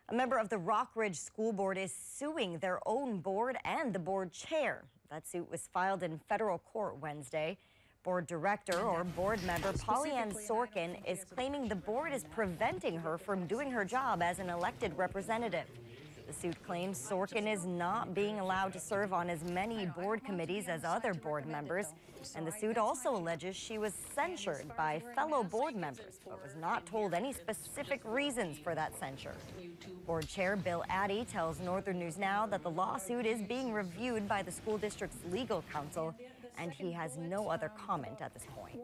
A member of the Rockridge School Board is suing their own board and the board chair. That suit was filed in federal court Wednesday. Board director or board member Pollyann Sorkin is claiming the board is preventing her from doing her job as an elected representative. The suit claims Sorkin is not being allowed to serve on as many board committees as other board members. And the suit also alleges she was censured by fellow board members, but was not told any specific reasons for that censure. Board Chair Bill Addy tells Northern News Now that the lawsuit is being reviewed by the school district's legal counsel, and he has no other comment at this point.